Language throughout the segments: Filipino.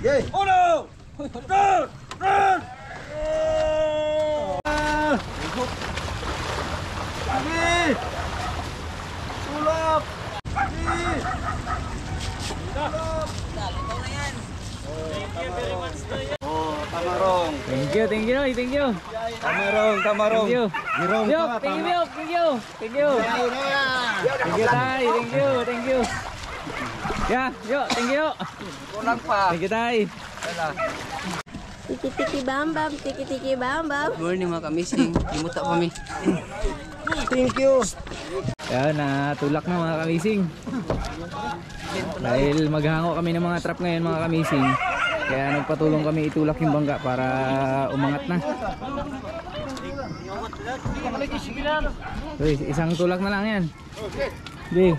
Okay. Uno! Run! Run! Lagi! Tulak! Lagi! Tulak! Ikaw na yan. Thank you very much to you. Oh, Tamarong. Thank you, thank you, thank you. Tamarong, Tamarong. Thank you. Mirong Yok, pa, thank you, Tama. Yok, thank you. Thank you. Thank you, Tay. Thank you, thank you. Yeah, yo, thank you. Kulang pa. Thank you, Tay. Tiki-tiki bam-bam, tiki-tiki bam-bam. Good morning mga kamising. Imuta kami. Thank you. Yan, natulak na mga kamising. Dahil maghango kami ng mga trap ngayon mga kamising. Kaya nagpatulong kami itulak yung bangka para umangat na. Uy, isang tulak na lang yan. Okay.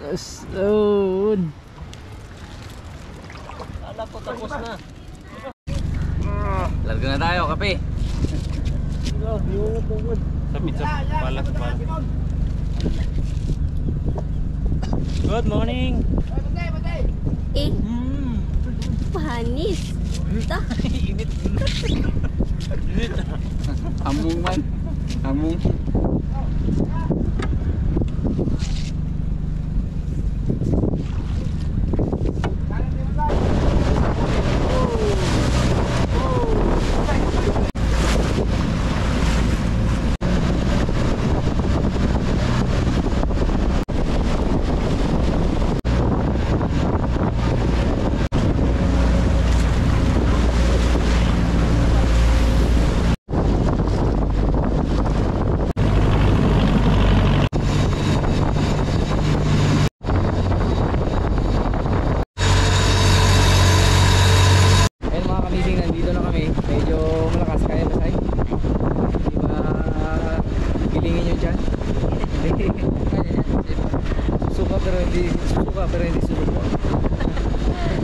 Yes. Oh. Alam ko tapos na. Largo na tayo, kape. Sapit sa balak. Good morning. Eh, panis. Ta, Among man. Among.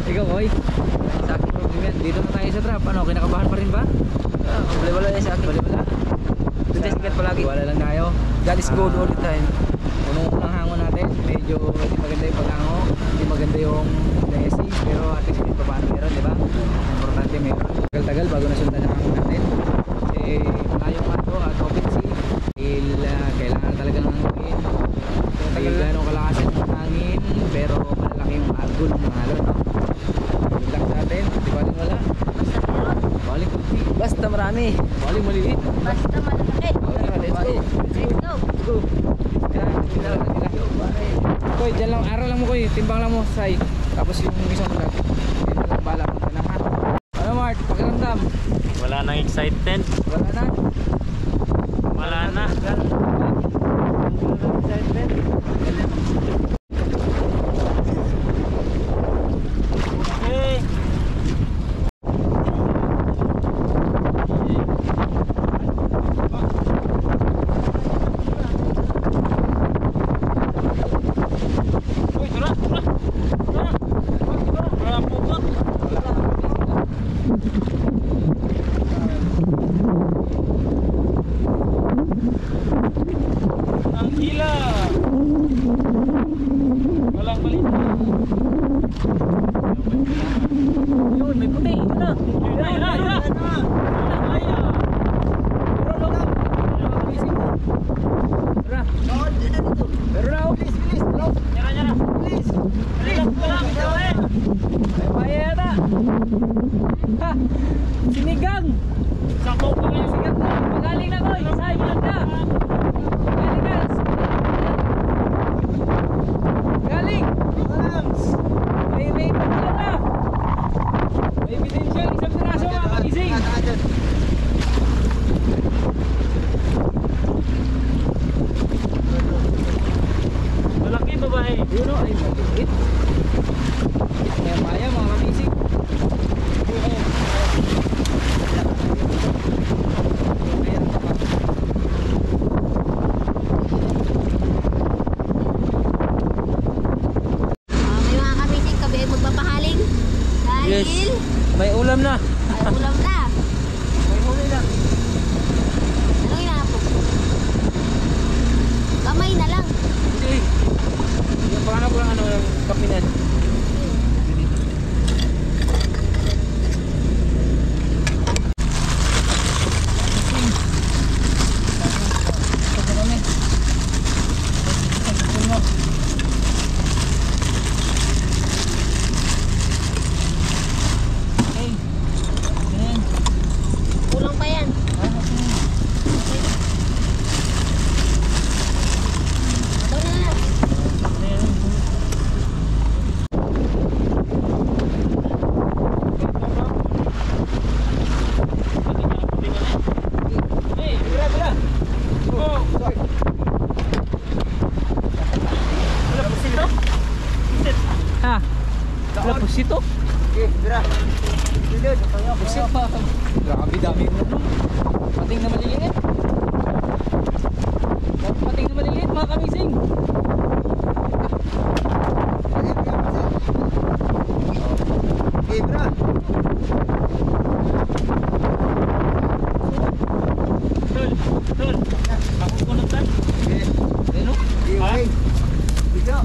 Ikaw, Koy? Sa akin problem yan. Dito na tayo sa trap. Ano, kinakabahan pa rin ba? Wala yan sa akin. Wala. Kita sikat palagi. Wala lang tayo. God is good all the time. Unang hango natin. Medyo hindi maganda yung paghango. Hindi maganda yung blessing. Pero at least hindi pa paano meron, di ba? Importante meron. Tagal-tagal bago nasundan ang hango natin. Kasi malayo nga ito at open sea. Dahil kailangan talaga ng hangin. Dahil gano'ng kalakas ang hangin. Pero malaki yung agol ng alon. Good luck sa atin. Di ba rin wala? Baling kunti. Basta marami. Baling maliit. basta malaki. Okay, let's go. Let's go. Let's go. Koy, dyan lang, araw lang mo Koy, timbang lang mo say. Tapos yung isang ulat. Yan lang bala mo na ha. Ano Mart, pakiramdam? Wala nang excited. Wala na. Wala na. Okay. Uy, tara. Wala pukot. Ang hila. Walang palit. Yun, may puti. Yun na. Hila. Tara. Pero na, please. Nyara. Please. Relax ko lang. May paya yata. Ha! Sinigang! Sakop ka ngayon. Sigat na! Pagaling na Koy! Say, vlog na! Pagaling na! Galing! May pagkalan na! May ebidensyang isang piraso mga kagising! Malaki babae. Yun o, ay maliit! Kaya paya mga kagising! May mga kamising kabi ay magpapahaling. Dahil Yes. May ulam na. ay ulam na. May huli na. Anong inaapok? Kamay na lang. Hindi. Yung pangalan ko lang ano, yung kapinan. Buset pa. Grabe dami mo. Pating na maliliit. Pating na maliliit mga kamising. Ibra. Tol, tol. Makukulot tan. Ano? Okay. Bigo.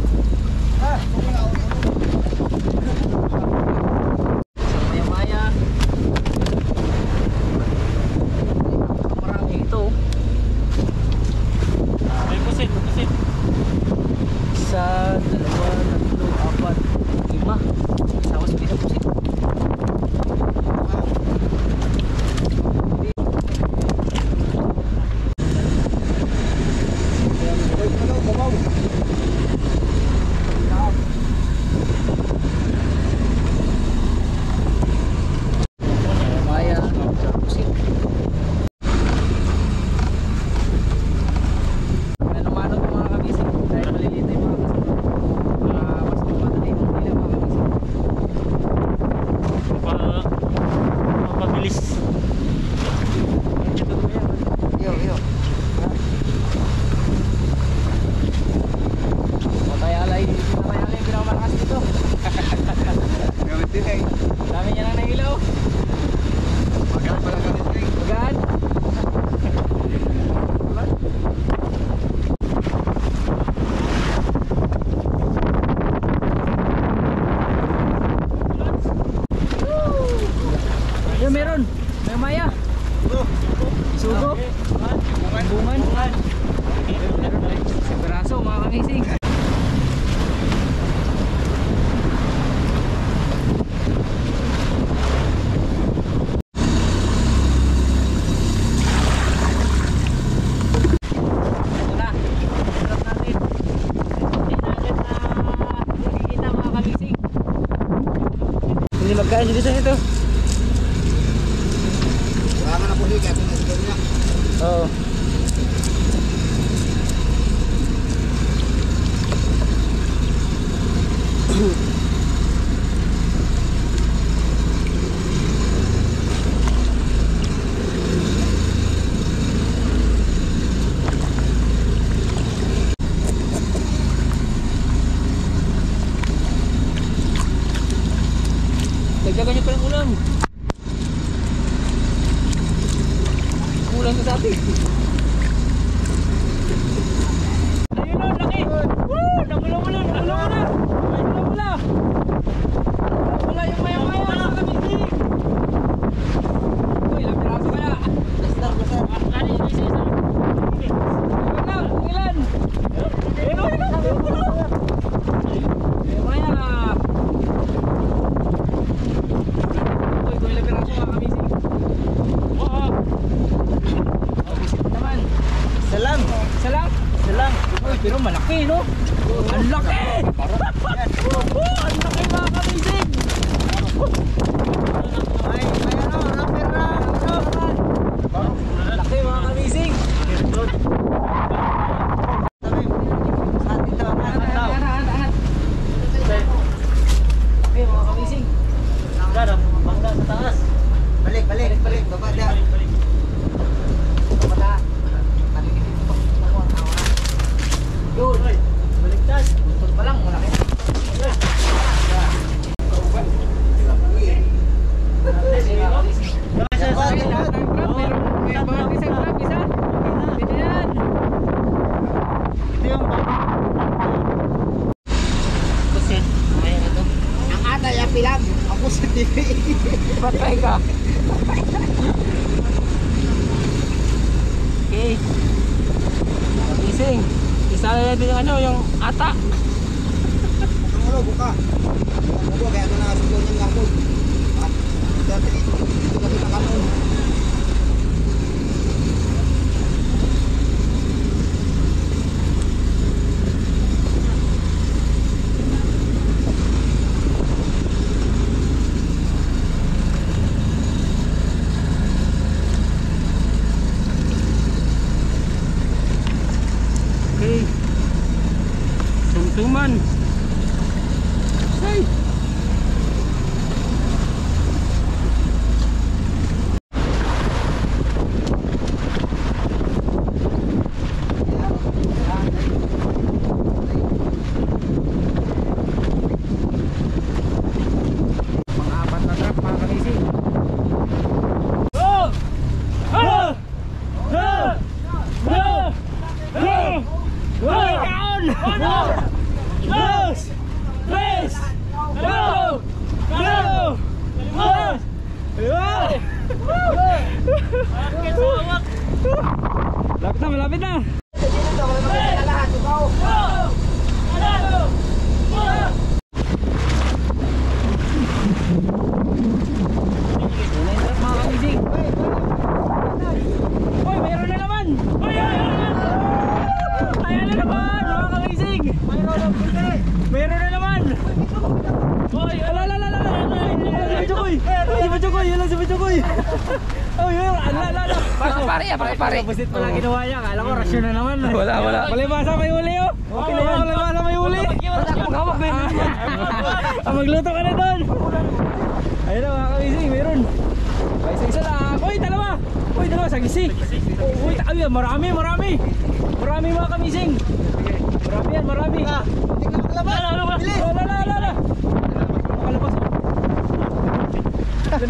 Maya-maya. Marami ito. May pusit, pusit. Isa, dalawa, tatlo, apat, lima. Sawas pinapusit. Maya, pusit. Ano-mano ito mga kamising. Dahil maliliit na yung mga kasama. Mas mamadali yung nila mga kamising. Mapabilis. Iyo. Matayalay, hindi na matayalay yung pinakamalakas dito. Gamit din eh. Dami niya lang nailaw. Magaan pala gamit din. Magaan. Yung meron. May maya. Sugo. Bungan. Peraso mga kamising. Ito na. Sarap natin. Hindi na agad na nakikita mga kamising. Hindi magkain dito sa ito. Wala na po higa. Pinasigaw niya. Oo. Dagdagan niyo pa ng ulam. Ulam sa sabi. Ayun o, laki! Woo! Nagula-gula! Nagula-gula! Nagula-gula! Wala yung maya-maya sa kamising! Uy, ilang piraso kaya? Ano yung isa-isa? Ilan lang, kung ilan? Ayun o, Maya. Uy, kung ilang piraso mga kamising. wow! Kabisit naman. Isa lang. Isa lang? Isa lang. Uy, pero malaki no? Ang laki! Ang laki mga kamising! May ano, rapper na. Ang laki mga kamising! Sabi, sa atin daw. Angat. Okay mga kamising. Gano'n, bangga sa taas. Balik. Baba da. Balik. Pamata. Yun. Baligtad. Gusto pa lang, malaki. May mga isang grab, isa. Pwede yan. Ito yung Pusit. Ayan ito. ang ata yung pilag. Ako sa TV. Patay ka. Okay. Gising. Isa na natin yung ano, yung ata. Ang ulo, buka. Ang ulo, kaya ito na sulo niyang gangkod. At ito kasi nakanon. Okay. Sumsuman. Hey. Lapit na, malapit na. Mga kamising. Uy, mayroon na naman. Ayan na naman, mga kamising. Mayroon na naman. Uy, ala. Si Bachokoy, yun lang si Bachokoy. Oh, yun, ala. Pare. Busit pala ginawa niya, kala ko rasyon na naman. Wala. Palibasa may huli, oh. Okay na yan. Palibasa may huli. Magluto ka na doon. Ayun na, mga kamising, mayroon. Isa lang. Uy, dalawa, sagisi. Uy, marami. Marami mga kamising. Marami. Bilis.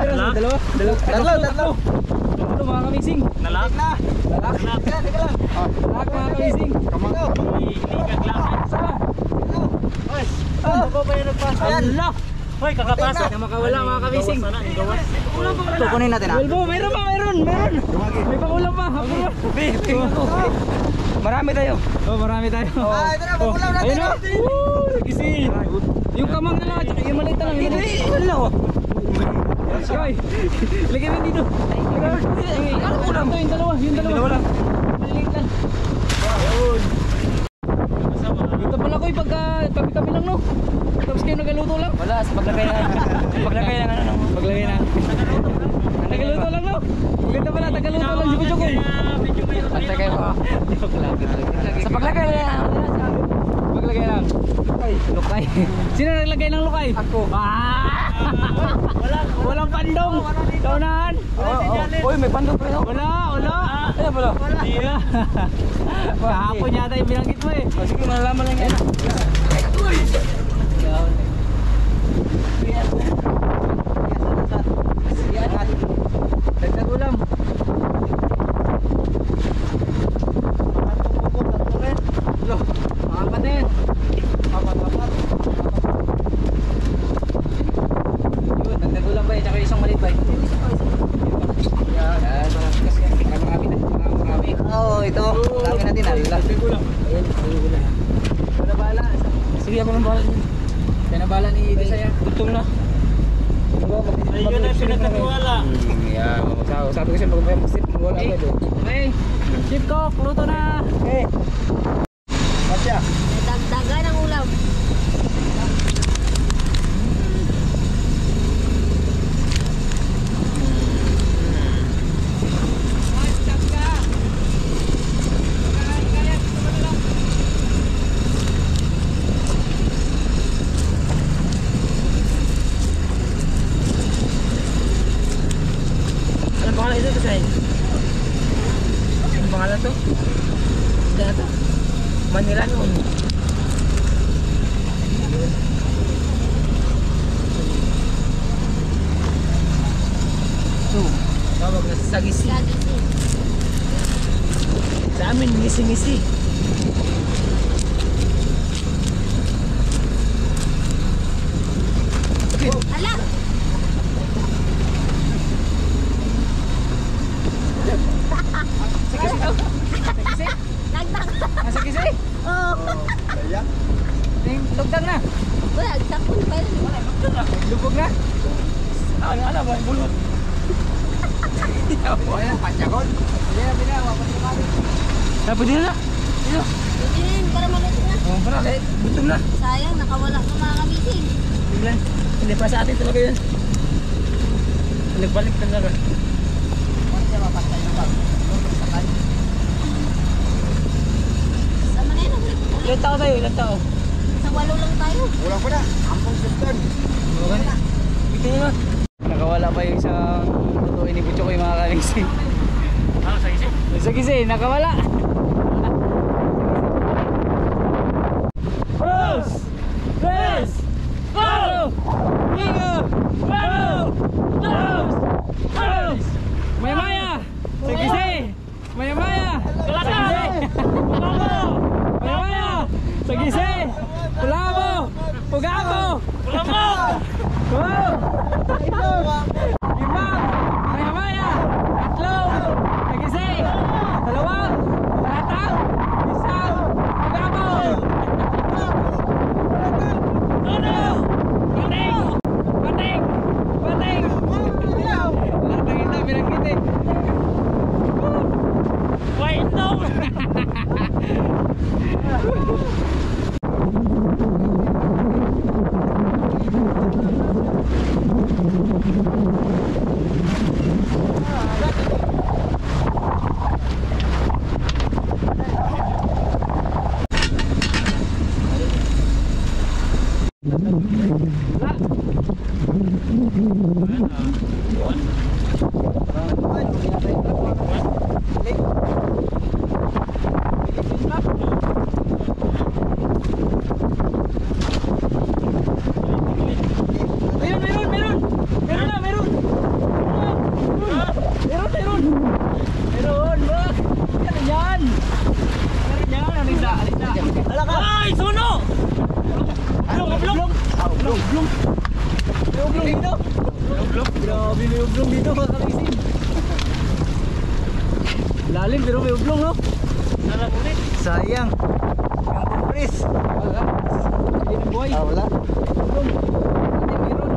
Wala. Makalabas. Dalawa. Tatlo mga kamising. Lalak mga kamising. Allah. Hoy, kakapasok na makawala mga kamising. Kukunin natin ha. Meron. May pangulam pa. Marami tayo. Ito na, pagulaw natin. Ayun na. Sagisi. Yung kamang na lang at yung maliit na lang. Wala oh. Yoy, ilagay mo dito. Ano ulam? Yung dalawa lang. Maliit lang. Ayun. Dito pala ko pagka tabi-tabi lang no. Tapos kayo nagaluto lang. Wala, sa paglagay na. Paglagay na. Nagaluto lang no. Maganda pala, tagaluto lang si Bachokoy. Paglagay mo. Sa paglagay lang. Lukay. Sino naglagay ng lukay? Ako. Walang pandong. Daunahan. Uy, may pandong pa rin. Wala. Ano pala? Wala. Hapon yata yung binanggit mo eh. Sige, malalaman lang yan. Uy! Dagdag ulam. Mga kapatid. Yun, dagdag ulam ba? Tsaka isang maliit ba? Yan, marami. Oo, ito. Marami natin ha. Dagdag ulam. Ayan, ulam. Wala bala. Sige, ako ng bala. Kaya na bala ni Desaya. Tutong na. Ayun na pinagkatiwala. Yeah, sabi ko siya mag-sip mo wala agad eh. Okay. Chip cook, luto na. Okay. Masya. Dagdagan ang ulam. Anong pangalan ito kasi? Anong pangalan to? Hindi na to. Manila noon. Tawag na sa sagisi. Sagisi. Sa amin, ngisi-ngisi. Ala! Nagtak. Sagisi? Oo. Lugdan na. Uy, agtakon pa yun. Lubog na. Ano ba? Bulot. Ayan, pasyakon. Tapos din na. Dito. Pwede para malito na. Oh, para kahit gutom na. Sayang, nakawala ng mga kamising. Biglan. Hindi pa sa atin talaga yun. Nagbalik talaga. Sama na yun. Ilan tao tayo? Ilan tao? Sa 8 lang tayo. Wala pa na. Ampong sultan. Okay. Bitin nyo na. Nakawala pa yung isang tutuin ni Bachokoy mga kamising. Ano, sagisi? Sagisi, nakawala. Rose! Rose! Go! Ingo! Go! Rose! Rose! Maya-maya! Sagisi! Maya-maya! Sagisi! Maya-maya! Sagisi! Pulamo! Pugamo! Pulamo! Wow! Limang! Maya-maya! Tatlong! Ay, suno! Grabe, may ublong dito mga kamising. Lalim pero may ublong, no? Sarap ulit. Sayang. Yung kumpris. Wala. Hindi ng buhay. Wala. Ublong. Hindi meron.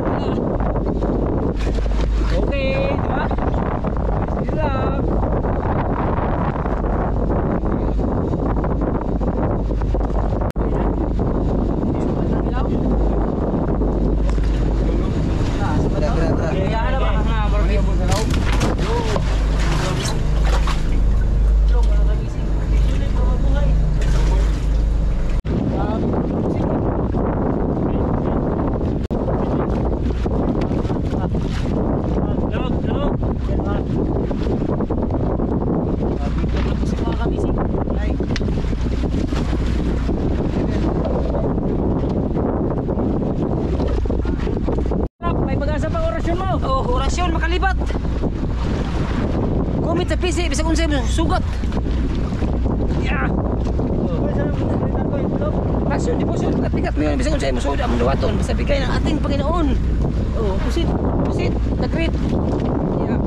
Wala. Okay, di ba? Sige lang. Tara. May pag-asa pang orasyon mo. Oh, orasyon makalibat. Kumit sa PC bisa kung sa'yo sugat. Ya. Pasyon, di po siya pikat mo yun. Bisa kung sa'yo sugat ang duwaton. Basta bigay ng ating Panginoon. Oh, pusit, nagrit. Ya.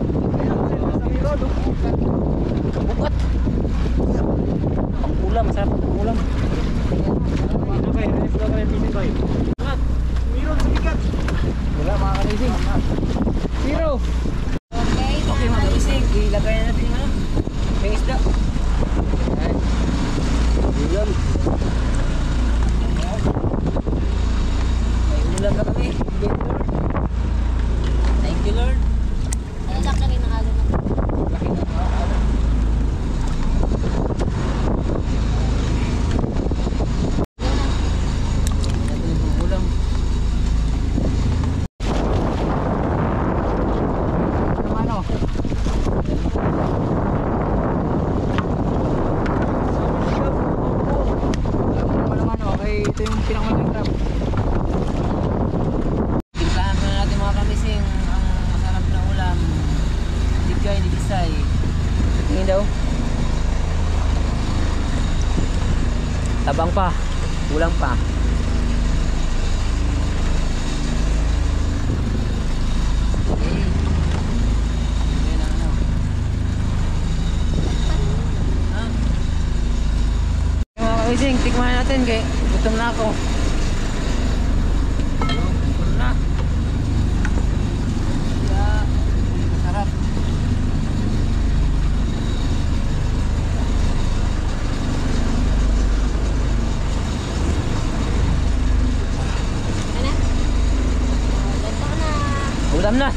Bukat. Ang ulam, masarap ang ulam. Wala mga kamising. Zero. Okay. Okay, mga isig. Ilagay na natin yung ano. Yung isda. Ulam. May ulam na kami. Thank you, Lord. Ano lang na rin ang alo na. Laki na mga ano. Ito yung ulam. Ano? Naman okay. Ito yung pinakamalaking crab. Timplahan pa na natin mga kamising ang masarap na ulam. Digay ni Bisay. Tingin daw. Tabang pa. Kulang pa. Okay. Yan ang ano. Ha? Mga kamising, tikman natin kay gutom na ako. Gutom na. Kaya, masarap. Ano? Ganto na. Ulam na.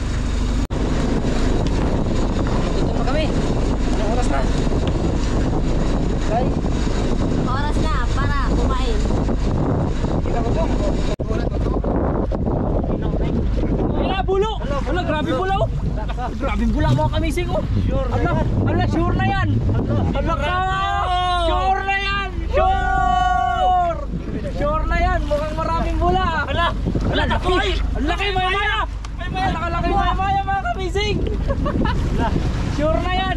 Gutom na kami. Anong oras na? Bye. Oras na para kumain. Wala, bulo! Wala, grabe bulaw! Grabe bulaw mga kamising, oh! Ala, sure na yan! Ala ka! Sure na yan! Sure! Sure na yan! Mukhang maraming bula! Ala! Ala, laki! Ang laki, maya-maya! Nakalaki maya-maya mga kamising! Sure na yan!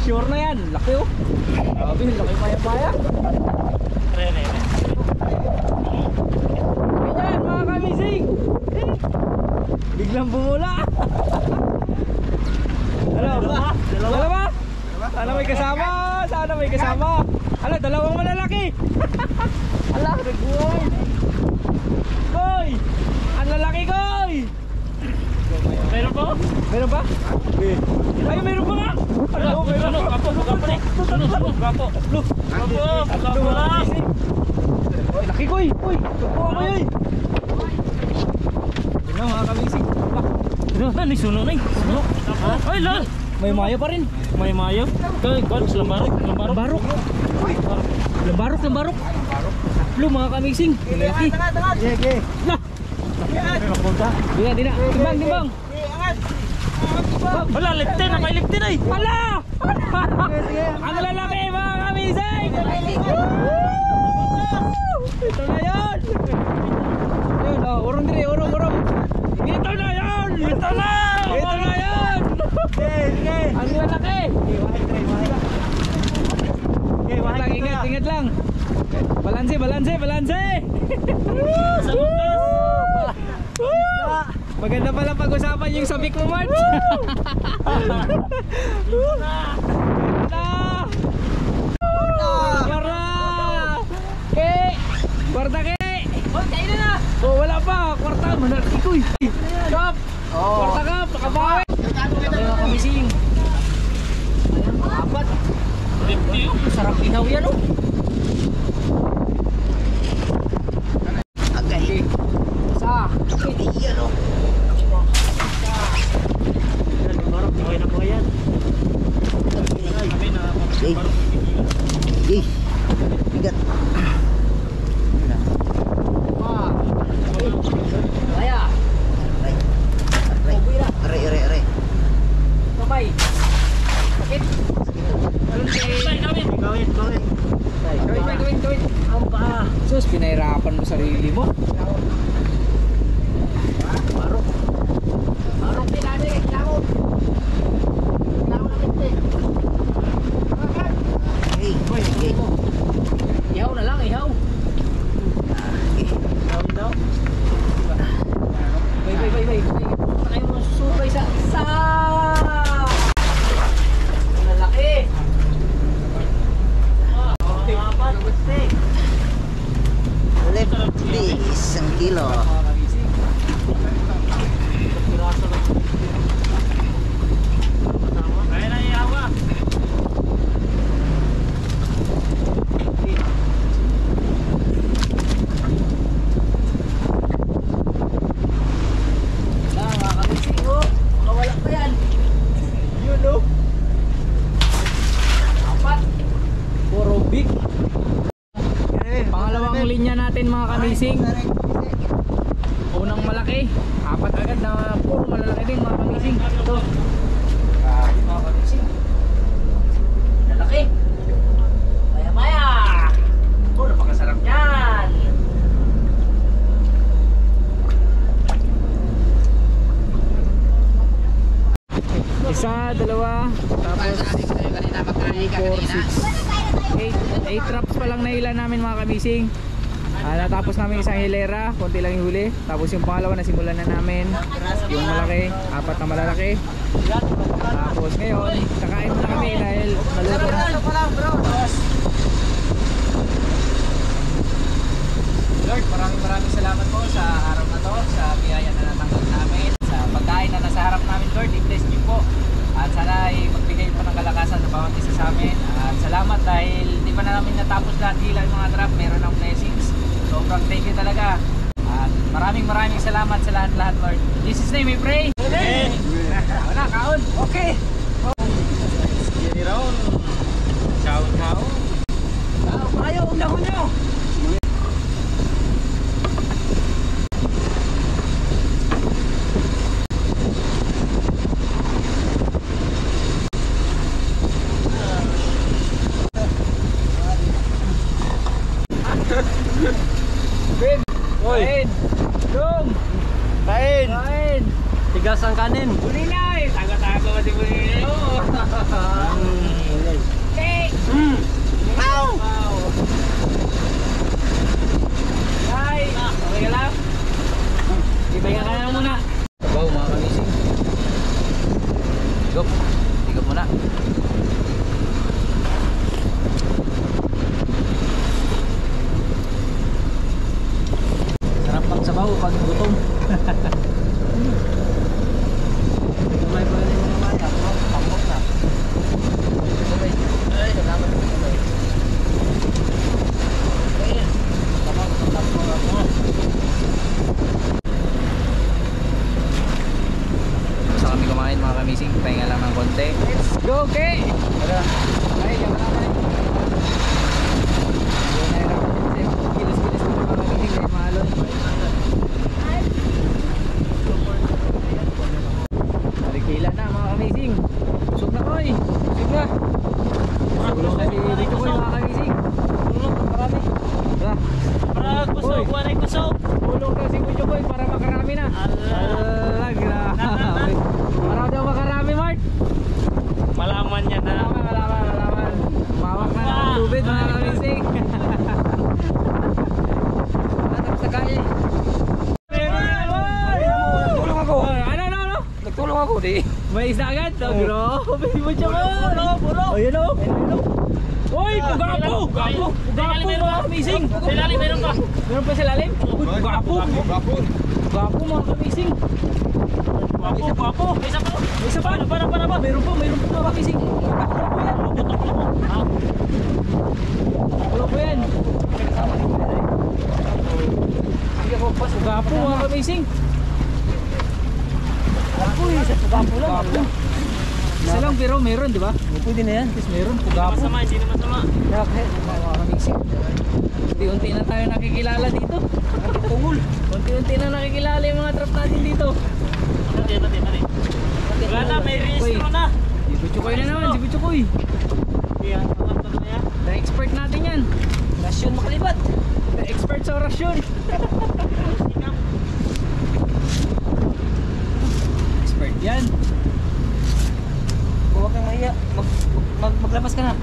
Sure na yan! Laki, oh! Grabe, laki maya-maya! Ganyan mga kamising! Biglang bumula! Ano? Dalawa? Sana may kasama! Sana may kasama! Ala, dalawang malalaki! Ala, nagbuhay! Koy! Ang lalaki, Koy! Meron pa? Meron pa? Ay, meron pa nga! Ano? Meron pa! Gapo! Gapo! Gapo! Laki, Koy! Uy! Gapo ako yun! Tingnan mga kamising! Ano suno na suno? Ay lang. May mayo pa rin. May mayo. Kay Gods lambarok. Lambarok. Lo mga kamising. Sige. Lah. Dina. Timbang. Wala ligtin na may ligtin ay. Hala! Ang lalaki mga kamising. Ito na yan. Yun, oh, urong dire, urong. Ito na yan. Ang lalaki. Ingat lang. Balanse. Sa bukas. Maganda pala pag-usapan yung sabik mo, March. Kwarta ke. Oh, wala pa. Kwarta, manarki ko eh. Kap. Kwarta kap, nakabawi. Mga kamising. Apat. Sarap ihaw yan oh. Agay. Isa. Iyan o. Barok, okay na po yan. Bigat. Kaya. Aray. Kamay. Sakit. Gawin. Gawin. Ang paa. Sus, pinahirapan mo sarili mo. Barok din natin. Kailangan namin din. Hey. Ihaw na lang, ihaw. Gawin daw. Bay. Punta kayo mga susubay sa... Ang lalaki. Lefty, 1 kilo. Kaya na ihawa. Mga kamising o. Makawala pa yan. Yun oh. Apat. Puro big. Pangalawang linya natin mga kamising. Unang malaki. Apat agad na puro malalaki din mga kamising. Ito. Mga kamising. Lalaki. Maya. Oh, napakasarap yan. Isa, dalawa, tapos 8 traps pa lang nahila namin mga kamising. Natapos namin isang hilera, konti lang yung huli. Tapos yung pangalawa na simulan na namin. Yung malaki, 4 na malalaki. Tapos ngayon, kakain muna kami dahil maluto na. Lord, maraming salamat po sa araw na to, sa biyaya na natanggap namin, sa pagkain na nasa harap namin. Lord, i-bless niyo po. At sana ay magbigay po ng kalakasan sa bawat isa sa amin. At salamat dahil di pa na namin natapos lahat hila yung mga trap. Meron ng blessings. Sobrang thank you talaga. At maraming salamat sa lahat Lord. In Jesus' name we pray. Amen. Wala, kaon. Okay. Yan raw. Kaon. Ayaw, dahon nyo. Ben. Oy. Kain. Kain. Tigas ang kanin. Bulinay. Tago-tago ba si Bulinay? Oo. Okay. Wow. Ay. Okay ka lang? Ipahinga ka na muna. Sabaw mga kamising. Tigop muna. Sarap pang sabaw pag gutom. May pa rin mga maya. Pambok na. Ay, salamat. kamising. Pahinga lang ng konti. Let's go, okay! Tara. Ay, yan na naman. Yun, nahirapan din kasi kilos-kilos ko mga kamising dahil mahalon. Narikila na mga kamising. Usog na koy. Usog na. Usog na si dito koy mga kamising. Tulog, marami. Tara. Para kusog, wanay kusog. Tulog na si Kuya Koy para makarami na. Allah, grabe. Para daw makarami, Mart. Malaman niya na. Malaman. Mawak na ng tubig mga kamising. Natapos na kaya eh. Nagtulong ako. Ano? Nagtulong ako di. May isda agad? Grabe, mo siya mo. Ayun o. Uy, pugapo! Pugapo mga kamising. Sa ilalim, meron pa. Meron pa sa lalim? Uy, pugapo. Pugapo mga kamising. Guwapo. Isa pa. Isa pa? Para. Meron pa mga kamising. Wala po yan. Sige po, pas. Pugapo mga kamising. Uy, sa pugapo lang. Isa lang pero meron, di ba? Pwede na yan. Kasi meron, pugapo. Masama, hindi na masama. Mga kamising. Unti-unti na tayo nakikilala dito. Tungol. Unti-unti na nakikilala yung mga trap natin dito. Dali. Wala na, may rehistro na. Si Butchokoy na naman, si Butchokoy. Yan, pangatlo na yan. The expert natin yan. Rasyon makalibat. The expert sa rasyon. Expert yan. Huwag kang mahiya. Maglabas ka na.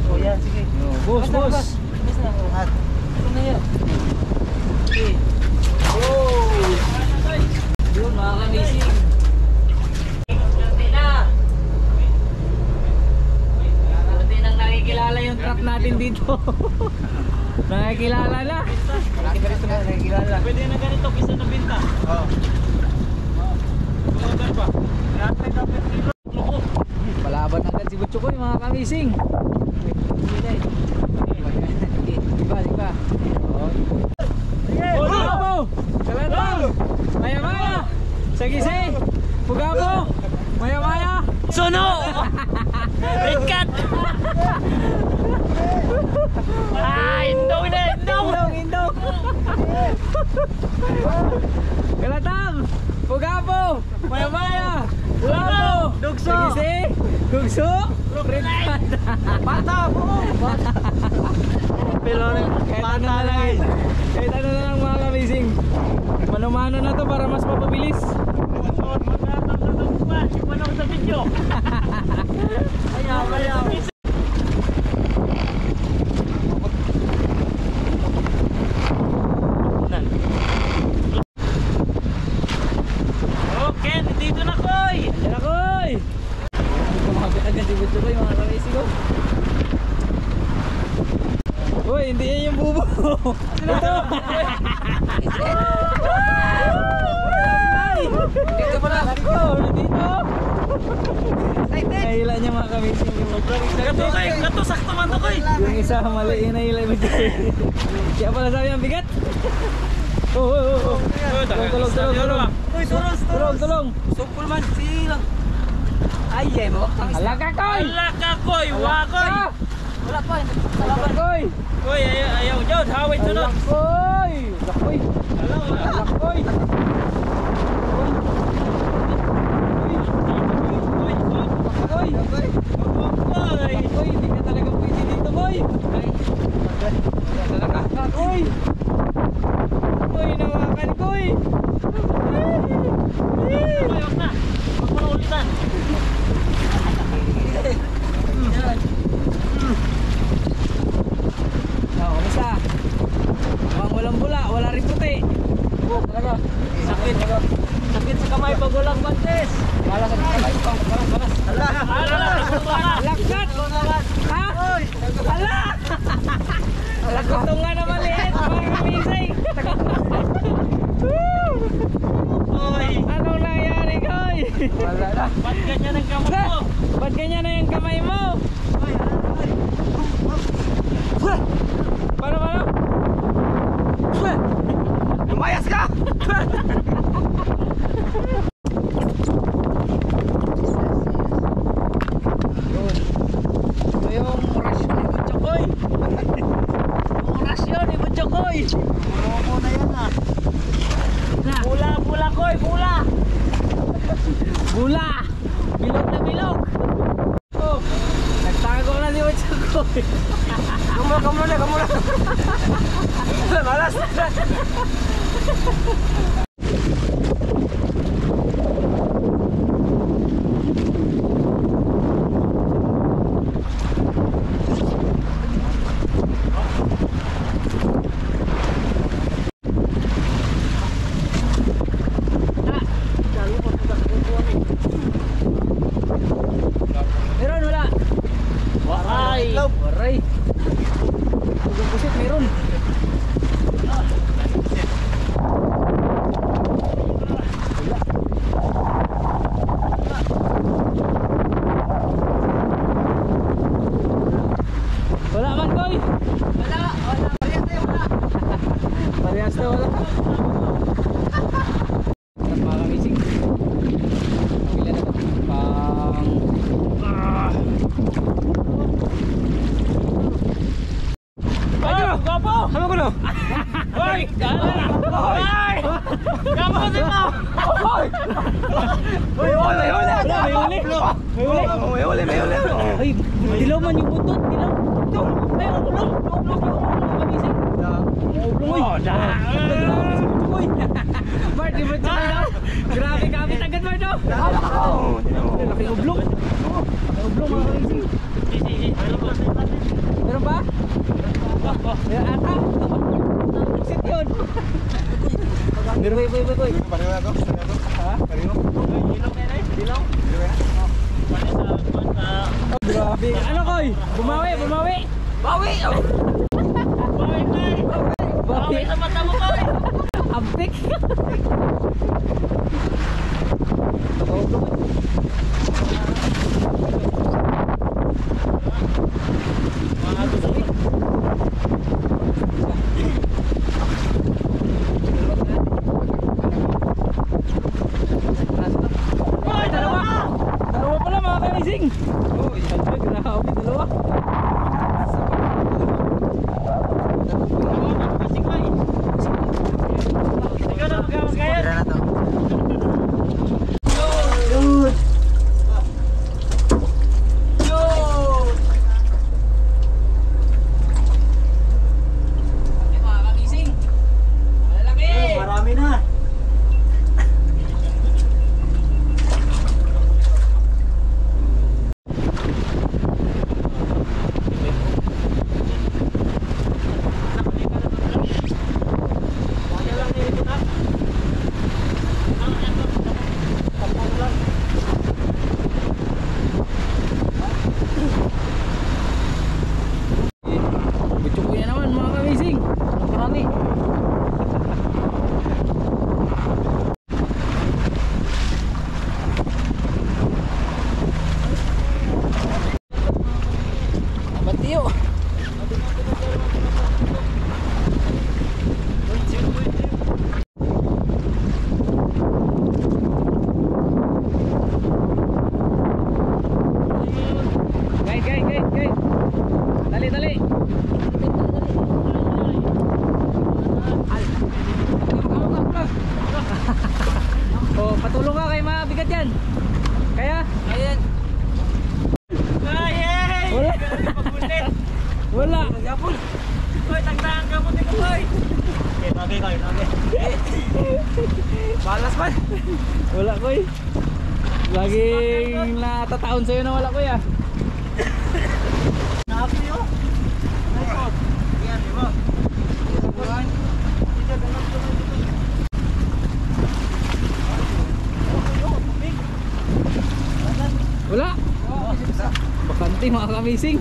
Oh, yan, sige. Boss. Labas na. Huwag kang mahiya. Okay. Yun mga kamising. Unti nang nakikilala yung trap natin dito. Nakikilala na. Malaki pa rin ito na nakikilala. Pwede na ganito, kisa na binta. Oo. Tulugan pa. Dapat dito. Palaban agad si Butchokoy mga kamising. Diba. Pugapo! Kalatang! Maya! Sagisi! Pugapo! Maya! Sono! Red cat! Indong! Kalatang! Pugapo! Maya! Pugapo! Dugso! Sagisi! Gugso! Red cat! Bata po! Kahit ano na lang mga kamising. Mano-mano na to para mas mapabilis. Magkatapos pa, iwan ako sa video. Ayaw. Okay, dito na koy! Yan ako eh! Kumapit agad si Butchokoy mga kamising ko. Uy, hindi yan yung bubo. Ito! Dito pala. Dito! Nahila niya mga kamising yung Kato, sakto man to koy! yung isa mali, nahila yung Butchokoy. Kaya pala sabi ang bigat. Tulong! Sungkol man. Silang. Ay, mawak. Alaka koy! Alaka koy! Wakoy! Wala pa. Alaka koy! Koy, ayaw dyan! Hawit sunod! Alakoy! Alakoy! Alakoy! Koy! Koy! Hindi ka talaga pwede dito, boy! Koy! Koy! Nawakan, koy! Ayaw na! Huwag mo na ulitan! Kamusta? Walang bula, wala rin puti. Sakit sa kamay pag walang bantes! Wala sa kamay ko. Balas. Lakgat! Ha? Ala! Lakotong nga na maliit, mga kamising! Koy! Anong nangyari, koy? Wala na. Ba't ganyan ang kamay mo? Ba't ganyan na yung kamay mo? Paano? Lumayas ka! hula. Bilog na bilog. Oh, nagtago na si Ochak ko. Kamu na. Malas. Meron wala? Waray. Huwag pusit meron. Wala man koy. Wala. Parehas na wala. Mga kamising. Pamilya na pang Gapo! Ano ko no? Hoy! Hoy! Gapo kasi mo! Hoy! May huli. May huli? Ay, dilaw man yung buntot, dilaw. Ay, ublong. Kamising. Ublong, oy. Uy. Bart, di ba ito daw? Grabe kami agad, Bart, oh. Laking ublong. Laking ublong, mga kamising. Meron ba? Meron ata. Sit yun. Meron, boy. Pareho na to? Ha? Pareho? Dilaw? Grabe. Ano, Koy? Bumawi. Bawi! Bawi sa mata mo, Koy. Ampik. Ay, dalawa pala mga kamising. Grabe, dalawa. Marami na. Butukoy na naman mga kamising. Marami. Batiyo. Guide. Dali. Oh, patulong ka kay mabigat yan. Kaya? Ayan. Wala. Yapon. Hoy, tagdaan ka mo dito, hoy. Okay. Balas man. Wala koy. Laging natataon sa'yo na wala koy ah. Nahapi yun. Yan, di ba? Wala. Bakante mga kamising.